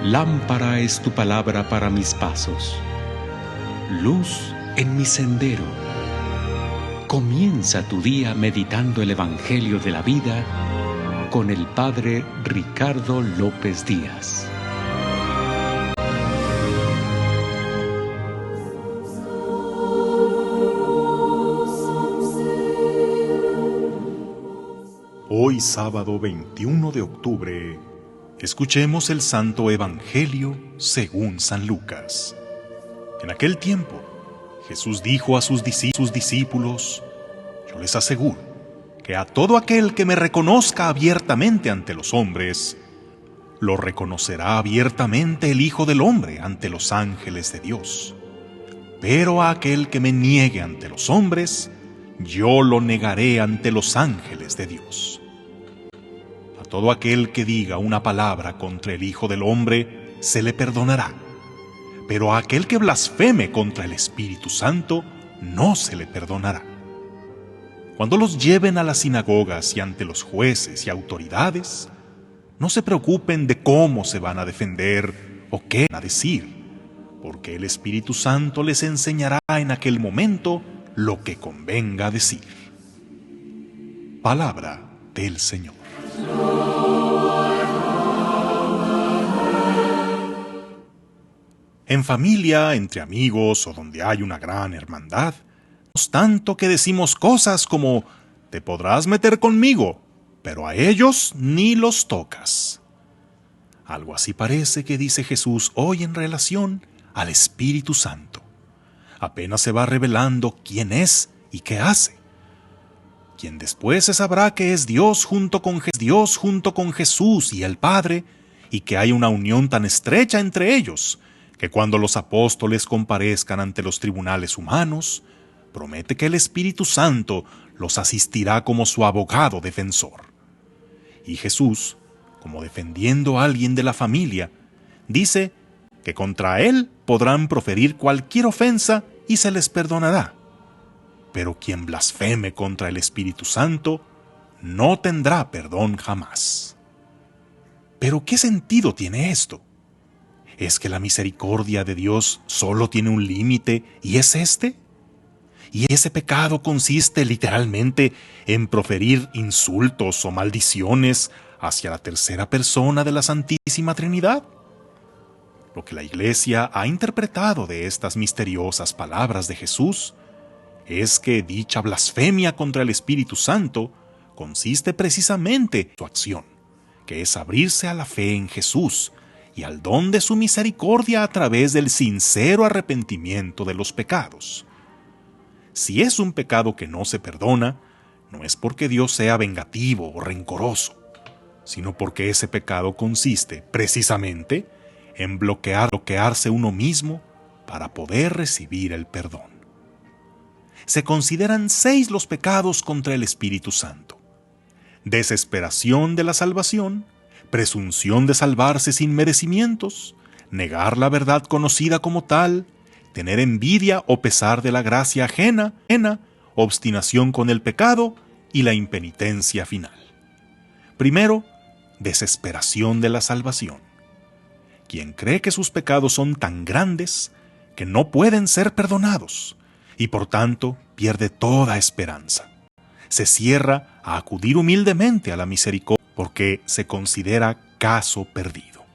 Lámpara es tu palabra para mis pasos, luz en mi sendero. Comienza tu día meditando el Evangelio de la vida con el Padre Ricardo López Díaz. Hoy, sábado 21 de octubre, escuchemos el Santo Evangelio según San Lucas. En aquel tiempo, Jesús dijo a sus discípulos: yo les aseguro que a todo aquel que me reconozca abiertamente ante los hombres, lo reconocerá abiertamente el Hijo del Hombre ante los ángeles de Dios. Pero a aquel que me niegue ante los hombres, yo lo negaré ante los ángeles de Dios. A todo aquel que diga una palabra contra el Hijo del Hombre, se le perdonará. Pero a aquel que blasfeme contra el Espíritu Santo, no se le perdonará. Cuando los lleven a las sinagogas y ante los jueces y autoridades, no se preocupen de cómo se van a defender o qué van a decir, porque el Espíritu Santo les enseñará en aquel momento lo que convenga decir. Palabra del Señor. En familia, entre amigos o donde hay una gran hermandad, tanto que decimos cosas como: te podrás meter conmigo, pero a ellos ni los tocas. Algo así parece que dice Jesús hoy en relación al Espíritu Santo. Apenas se va revelando quién es y qué hace. Quien después se sabrá que es Dios junto con Jesús y el Padre, y que hay una unión tan estrecha entre ellos, que cuando los apóstoles comparezcan ante los tribunales humanos, promete que el Espíritu Santo los asistirá como su abogado defensor. Y Jesús, como defendiendo a alguien de la familia, dice que contra él podrán proferir cualquier ofensa y se les perdonará. Pero quien blasfeme contra el Espíritu Santo no tendrá perdón jamás. ¿Pero qué sentido tiene esto? ¿Es que la misericordia de Dios solo tiene un límite y es este? ¿Y ese pecado consiste literalmente en proferir insultos o maldiciones hacia la tercera persona de la Santísima Trinidad? Lo que la Iglesia ha interpretado de estas misteriosas palabras de Jesús es que dicha blasfemia contra el Espíritu Santo consiste precisamente en su acción, que es abrirse a la fe en Jesús y al don de su misericordia a través del sincero arrepentimiento de los pecados. Si es un pecado que no se perdona, no es porque Dios sea vengativo o rencoroso, sino porque ese pecado consiste precisamente en bloquearse uno mismo para poder recibir el perdón. Se consideran 6 los pecados contra el Espíritu Santo: desesperación de la salvación, presunción de salvarse sin merecimientos, negar la verdad conocida como tal, tener envidia o pesar de la gracia ajena, obstinación con el pecado y la impenitencia final. Primero, desesperación de la salvación. Quien cree que sus pecados son tan grandes que no pueden ser perdonados y por tanto pierde toda esperanza. Se cierra a acudir humildemente a la misericordia porque se considera caso perdido.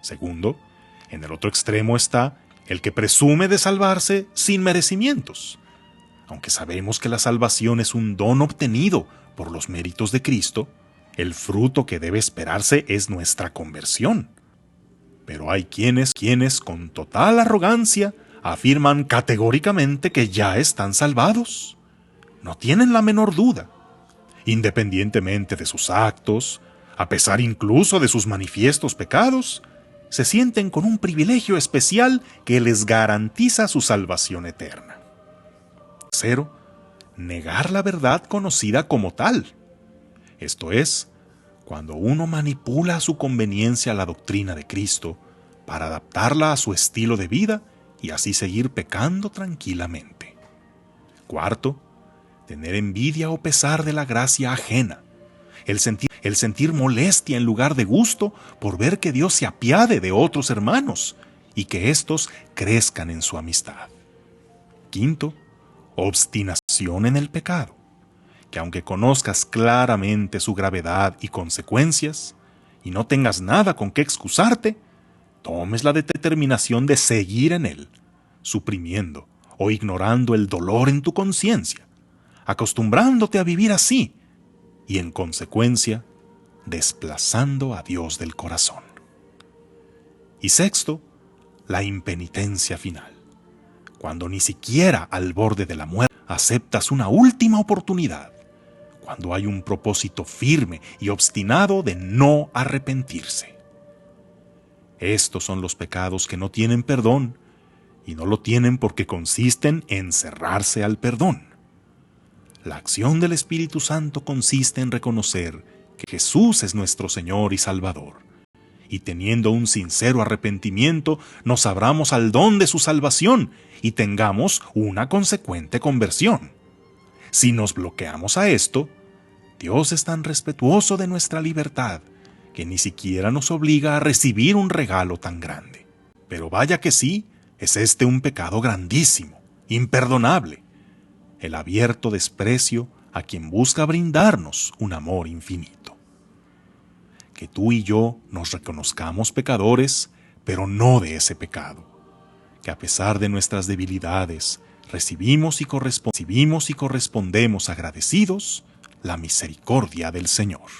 Segundo, en el otro extremo está el que presume de salvarse sin merecimientos. Aunque sabemos que la salvación es un don obtenido por los méritos de Cristo, el fruto que debe esperarse es nuestra conversión. Pero hay quienes con total arrogancia afirman categóricamente que ya están salvados. No tienen la menor duda. Independientemente de sus actos, a pesar incluso de sus manifiestos pecados, se sienten con un privilegio especial que les garantiza su salvación eterna. Tercero, negar la verdad conocida como tal. Esto es, cuando uno manipula a su conveniencia la doctrina de Cristo para adaptarla a su estilo de vida y así seguir pecando tranquilamente. Cuarto, tener envidia o pesar de la gracia ajena, el el sentir molestia en lugar de gusto por ver que Dios se apiade de otros hermanos y que éstos crezcan en su amistad. Quinto, obstinación en el pecado, que aunque conozcas claramente su gravedad y consecuencias, y no tengas nada con qué excusarte, tomes la determinación de seguir en él, suprimiendo o ignorando el dolor en tu conciencia, acostumbrándote a vivir así y, en consecuencia, desplazando a Dios del corazón. Y sexto, la impenitencia final, cuando ni siquiera al borde de la muerte aceptas una última oportunidad, cuando hay un propósito firme y obstinado de no arrepentirse. Estos son los pecados que no tienen perdón, y no lo tienen porque consisten en cerrarse al perdón. La acción del Espíritu Santo consiste en reconocer que Jesús es nuestro Señor y Salvador, y teniendo un sincero arrepentimiento nos abramos al don de su salvación y tengamos una consecuente conversión. Si nos bloqueamos a esto, Dios es tan respetuoso de nuestra libertad que ni siquiera nos obliga a recibir un regalo tan grande. Pero vaya que sí, es este un pecado grandísimo, imperdonable, el abierto desprecio a quien busca brindarnos un amor infinito. Que tú y yo nos reconozcamos pecadores, pero no de ese pecado. Que a pesar de nuestras debilidades, recibimos y correspondemos agradecidos la misericordia del Señor.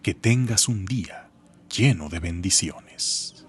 Que tengas un día lleno de bendiciones.